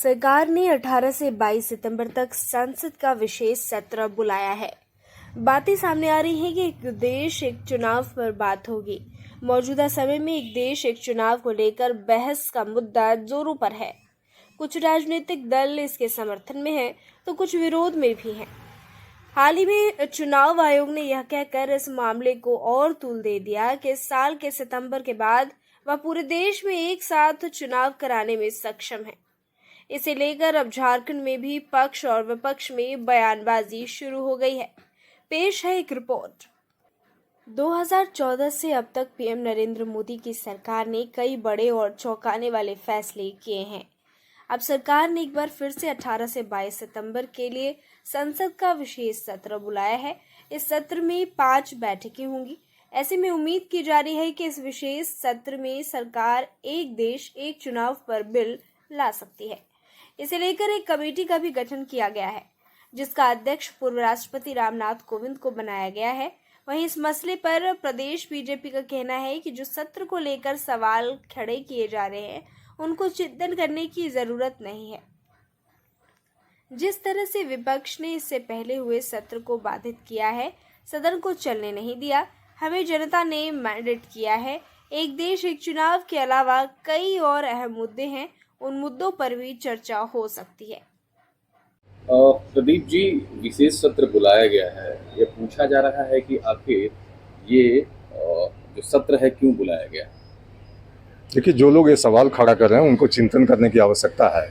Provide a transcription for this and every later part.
सरकार ने 18 से 22 सितंबर तक संसद का विशेष सत्र बुलाया है। बातें सामने आ रही हैं कि एक देश एक चुनाव पर बात होगी। मौजूदा समय में एक देश एक चुनाव को लेकर बहस का मुद्दा जोरों पर है। कुछ राजनीतिक दल इसके समर्थन में हैं, तो कुछ विरोध में भी हैं। हाल ही में चुनाव आयोग ने यह कहकर इस मामले को और तूल दे दिया कि इस साल के सितंबर के बाद वह पूरे देश में एक साथ चुनाव कराने में सक्षम है। इसे लेकर अब झारखंड में भी पक्ष और विपक्ष में बयानबाजी शुरू हो गई है। पेश है एक रिपोर्ट। 2014 से अब तक पीएम नरेंद्र मोदी की सरकार ने कई बड़े और चौंकाने वाले फैसले किए हैं। अब सरकार ने एक बार फिर से 18 से 22 सितंबर के लिए संसद का विशेष सत्र बुलाया है। इस सत्र में 5 बैठकें होंगी। ऐसे में उम्मीद की जा रही है कि इस विशेष सत्र में सरकार एक देश एक चुनाव पर बिल ला सकती है। इसे लेकर एक कमेटी का भी गठन किया गया है, जिसका अध्यक्ष पूर्व राष्ट्रपति रामनाथ कोविंद को बनाया गया है। वहीं इस मसले पर प्रदेश बीजेपी का कहना है कि जो सत्र को लेकर सवाल खड़े किए जा रहे हैं, उनको चिंतन करने की जरूरत नहीं है। जिस तरह से विपक्ष ने इससे पहले हुए सत्र को बाधित किया है, सदन को चलने नहीं दिया, हमें जनता ने मैंडेट किया है। एक देश एक चुनाव के अलावा कई और अहम मुद्दे हैं, उन मुद्दों पर भी चर्चा हो सकती है। प्रदीप जी, विशेष सत्र बुलाया गया है। ये पूछा जा रहा है कि आखिर ये जो सत्र है क्यों बुलाया गया है? देखिए, जो लोग ये सवाल खड़ा कर रहे हैं उनको चिंतन करने की आवश्यकता है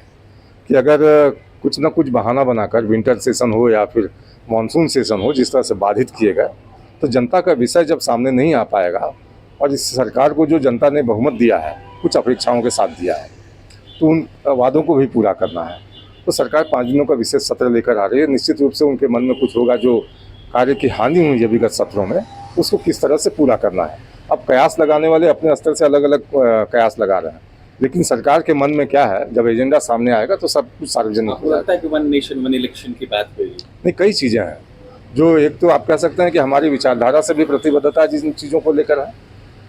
कि अगर कुछ ना कुछ बहाना बनाकर विंटर सेशन हो या फिर मानसून सेशन हो, जिस तरह से बाधित किए गए, तो जनता का विषय जब सामने नहीं आ पाएगा और इस सरकार को जो जनता ने बहुमत दिया है, कुछ अपेक्षाओं के साथ दिया है, तो उन वादों को भी पूरा करना है। तो सरकार 5 दिनों का विशेष सत्र लेकर आ रही है। निश्चित रूप से उनके मन में कुछ होगा, जो कार्य की हानि हुई है विगत सत्रों में, उसको किस तरह से पूरा करना है। अब कयास लगाने वाले अपने स्तर से अलग अलग कयास लगा रहे हैं, लेकिन सरकार के मन में क्या है, जब एजेंडा सामने आएगा तो सब कुछ सार्वजनिक हो लगता है कि वन नेशन वन इलेक्शन की बात हुई। नहीं, कई चीज़ें हैं जो, एक तो आप कह सकते हैं कि हमारी विचारधारा से भी प्रतिबद्धता जिन चीज़ों को लेकर है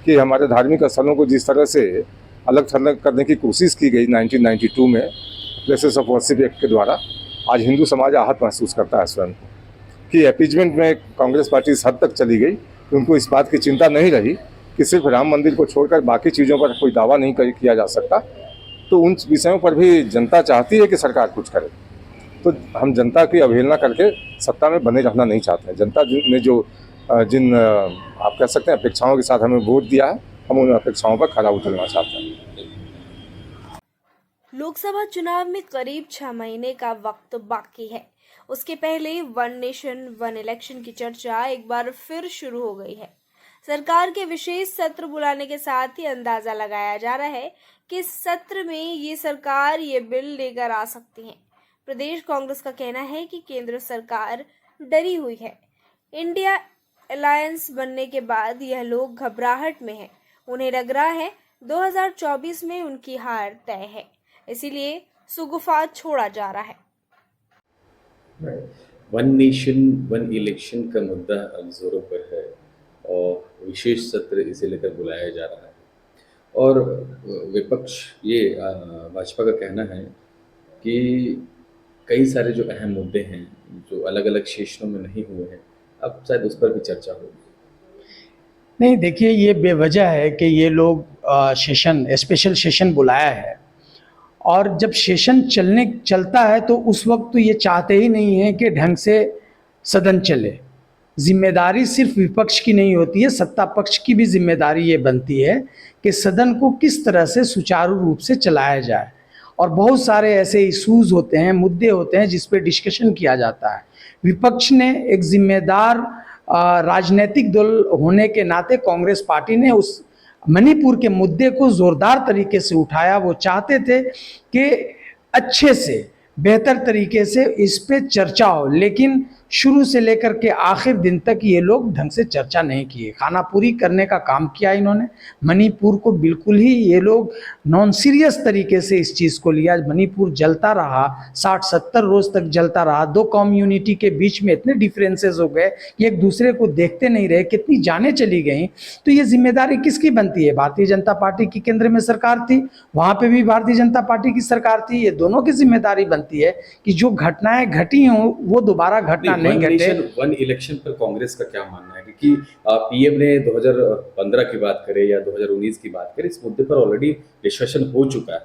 कि हमारे धार्मिक स्थलों को जिस तरह से अलग थलग करने की कोशिश की गई 1992 में प्लेसेस ऑफ वर्शिप एक्ट के द्वारा, आज हिंदू समाज आहत महसूस करता है स्वयं कि अपीजमेंट में कांग्रेस पार्टी इस हद तक चली गई कि उनको इस बात की चिंता नहीं रही कि सिर्फ राम मंदिर को छोड़कर बाकी चीज़ों पर कोई दावा नहीं किया जा सकता। तो उन विषयों पर भी जनता चाहती है कि सरकार कुछ करे। तो हम जनता की अवहेलना करके सत्ता में बने रहना नहीं चाहते हैं। जनता ने जो जिन आप कह सकते हैं अपेक्षाओं के साथ हमें वोट दिया है, हम उन अपेक्षाओं पर खरा उतरना चाहते हैं। लोकसभा चुनाव में करीब 6 महीने का वक्त बाकी है। उसके पहले वन नेशन वन इलेक्शन की चर्चा एक बार फिर शुरू हो गई है। सरकार के विशेष सत्र बुलाने के साथ ही अंदाजा लगाया जा रहा है कि इस सत्र में ये सरकार ये बिल लेकर आ सकती है। प्रदेश कांग्रेस का कहना है कि केंद्र सरकार डरी हुई है। इंडिया अलायंस बनने के बाद यह लोग घबराहट में है। उन्हें लग रहा है 2024 में उनकी हार तय है, इसीलिए सुगुफा छोड़ा जा रहा है। वन नेशन वन इलेक्शन का मुद्दा अब जोरों पर है और विशेष सत्र इसे लेकर बुलाया जा रहा है। और विपक्ष ये भाजपा का कहना है कि कई सारे जो अहम मुद्दे हैं जो अलग अलग सेशनों में नहीं हुए हैं, अब शायद उस पर भी चर्चा होगी। नहीं, देखिए, ये बेवजह है कि ये लोग स्पेशल सेशन बुलाया है, और जब सेशन चलता है तो उस वक्त तो ये चाहते ही नहीं है कि ढंग से सदन चले। जिम्मेदारी सिर्फ विपक्ष की नहीं होती है, सत्ता पक्ष की भी जिम्मेदारी ये बनती है कि सदन को किस तरह से सुचारू रूप से चलाया जाए। और बहुत सारे ऐसे इश्यूज होते हैं, मुद्दे होते हैं जिस पे डिस्कशन किया जाता है। विपक्ष ने एक जिम्मेदार राजनीतिक दल होने के नाते कांग्रेस पार्टी ने उस मणिपुर के मुद्दे को जोरदार तरीके से उठाया। वो चाहते थे कि अच्छे से बेहतर तरीके से इस पे चर्चा हो, लेकिन शुरू से लेकर के आखिर दिन तक ये लोग ढंग से चर्चा नहीं किए। खाना पूरी करने का काम किया इन्होंने। मणिपुर को बिल्कुल ही ये लोग नॉन सीरियस तरीके से इस चीज़ को लिया। मणिपुर जलता रहा, 60-70 रोज तक जलता रहा। दो कम्युनिटी के बीच में इतने डिफरेंसेस हो गए कि एक दूसरे को देखते नहीं रहे, कितनी जानें चली गई। तो ये जिम्मेदारी किसकी बनती है? भारतीय जनता पार्टी की केंद्र में सरकार थी, वहाँ पे भी भारतीय जनता पार्टी की सरकार थी। ये दोनों की जिम्मेदारी बनती है कि जो घटनाएं घटी हों वो दोबारा घटना नहीं घटे। वन इलेक्शन पर कांग्रेस का क्या मानना है? क्योंकि पीएम ने 2015 की बात करें या 2019 की बात करें, इस मुद्दे पर ऑलरेडी डिस्कशन हो चुका है।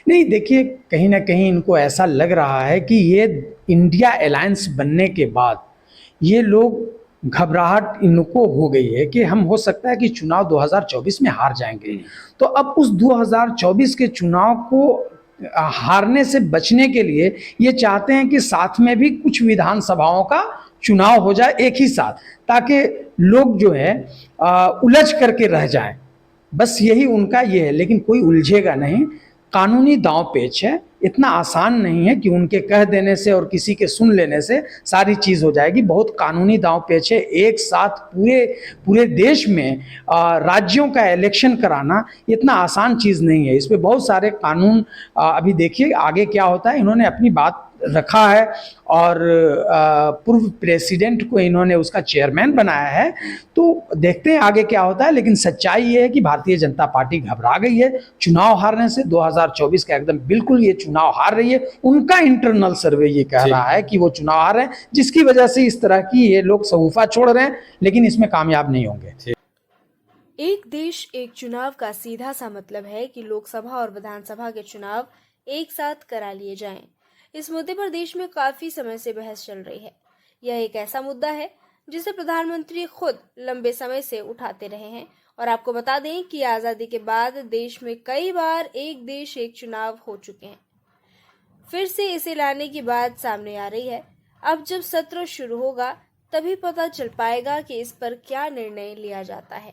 नहीं, देखिए, कहीं ना कहीं इनको ऐसा लग रहा है कि ये इंडिया अलायंस बनने के बाद ये लोग घबराहट इनको हो गई है कि हम हो सकता है कि चुनाव 2024 में हार जाएंगे। तो अब उस 2024 के चुनाव को हारने से बचने के लिए ये चाहते हैं कि साथ में भी कुछ विधानसभाओं का चुनाव हो जाए एक ही साथ, ताकि लोग जो है उलझ करके रह जाएं। बस यही उनका ये है, लेकिन कोई उलझेगा नहीं। कानूनी दांव पेच है, इतना आसान नहीं है कि उनके कह देने से और किसी के सुन लेने से सारी चीज़ हो जाएगी। बहुत कानूनी दांव पेच है। एक साथ पूरे देश में राज्यों का इलेक्शन कराना इतना आसान चीज़ नहीं है। इस पे बहुत सारे कानून, अभी देखिए आगे क्या होता है। इन्होंने अपनी बात रखा है और पूर्व प्रेसिडेंट को इन्होंने उसका चेयरमैन बनाया है। तो देखते हैं आगे क्या होता है, लेकिन सच्चाई ये है कि भारतीय जनता पार्टी घबरा गई है चुनाव हारने से। 2024 का एकदम बिल्कुल ये चुनाव हार रही है। उनका इंटरनल सर्वे ये कह रहा है कि वो चुनाव हार रहे हैं, जिसकी वजह से इस तरह की ये लोग सहुफा छोड़ रहे हैं, लेकिन इसमें कामयाब नहीं होंगे। एक देश एक चुनाव का सीधा सा मतलब है कि लोकसभा और विधानसभा के चुनाव एक साथ करा लिए जाएं। इस मुद्दे पर देश में काफी समय से बहस चल रही है। यह एक ऐसा मुद्दा है जिसे प्रधानमंत्री खुद लंबे समय से उठाते रहे हैं। और आपको बता दें कि आजादी के बाद देश में कई बार एक देश एक चुनाव हो चुके हैं। फिर से इसे लाने की बात सामने आ रही है। अब जब सत्र शुरू होगा तभी पता चल पाएगा कि इस पर क्या निर्णय लिया जाता है।